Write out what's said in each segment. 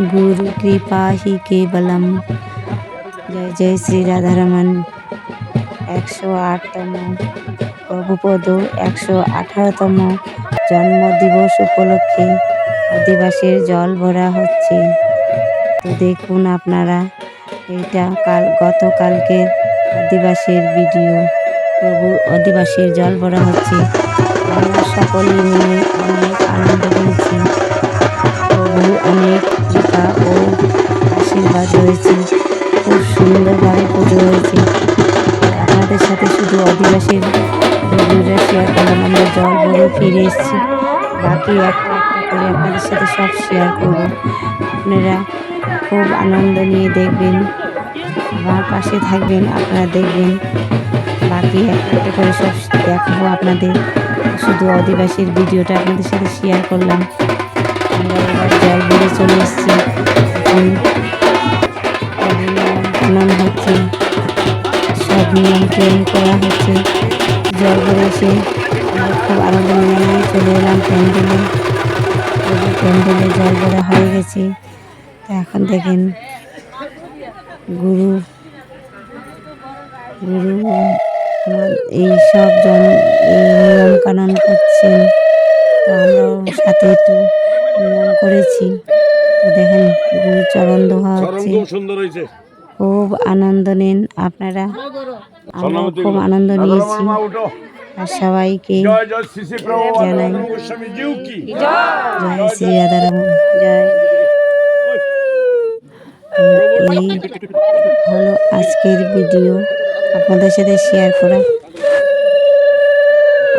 गुरु कृपा ही केवलम। जय जय श्री राधारमण। 108তম প্রভুপদ 118তম জন্মদিবস উপলক্ষে অধিবাসীর জল ভরা হচ্ছে। তো দেখুন আপনারা, এটা গতকালকের অধিবাসীর ভিডিও। প্রভুর অধিবাসীর জল ভরা হচ্ছে। আমরা সকলে মিলে অনেক আনন্দ করেছি। প্রভুর অনেক কৃপা ও আশীর্বাদ রয়েছে। খুব সুন্দরভাবে পুজো হয়েছে। আপনাদের সাথে শুধু অধিবাসীর ভিডিওটা শেয়ার করলাম। আমরা জল ভরে ফিরে এসেছি। বাকি একটা একটা করে আপনাদের সাথে সব শেয়ার করব। আপনারা খুব আনন্দ নিয়ে দেখবেন, আমার পাশে থাকবেন, আপনারা দেখবেন। বাকি একটা একটা করে সব দেখাবো আপনাদের। শুধু অধিবাসীর ভিডিওটা আপনাদের সাথে শেয়ার করলাম। আমরা এবার জল ভরে চলে এসেছি। এখন নিয়ম হচ্ছে, সব নিয়ম টিয়ম করা হচ্ছে। জল ভরে এসে আমরা খুব আনন্দ নিয়ে চলে এলাম প্যান্ডেলে। প্যান্ডেলে জল ভরা হয়ে গেছে। এখন দেখেন গুরু এই সব নিয়ম কানুন করছেন। তো আমরাও সাথে একটু নিয়ম করেছি। তো দেখেন গুরু চরণ ধোয়া হচ্ছে। খুব আনন্দ নেন আপনারা। আমরাও খুব আনন্দ নিয়েছি। আর সবাইকে জানাই জয় শ্রী রাধারমণ। জয়। এই হলো আজকের ভিডিও আপনাদের সাথে শেয়ার করা।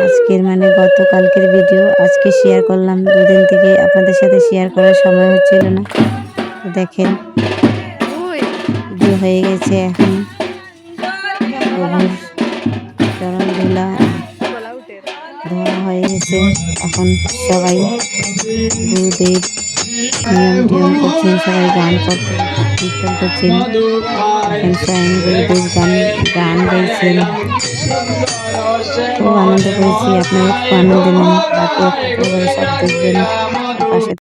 আজকের মানে গতকালকের ভিডিও আজকে শেয়ার করলাম। দুদিন থেকে আপনাদের সাথে শেয়ার করার সময় হচ্ছিল না। দেখেন পুজো হয়ে গেছে। এখন প্রভুর চরণ ধোয়া হয়ে গেছে। এখন সবাই গুরুদেব নিয়ম টিয়ম করছেন, সবাই গান করছেন, কীর্তন করছেন। এখন স্বয়ং গুরুদেব গান গাইছেন। খুব আনন্দ করেছি। আপনারা খুব আনন্দ নেন। বাকি সব দেখবেন পাশে।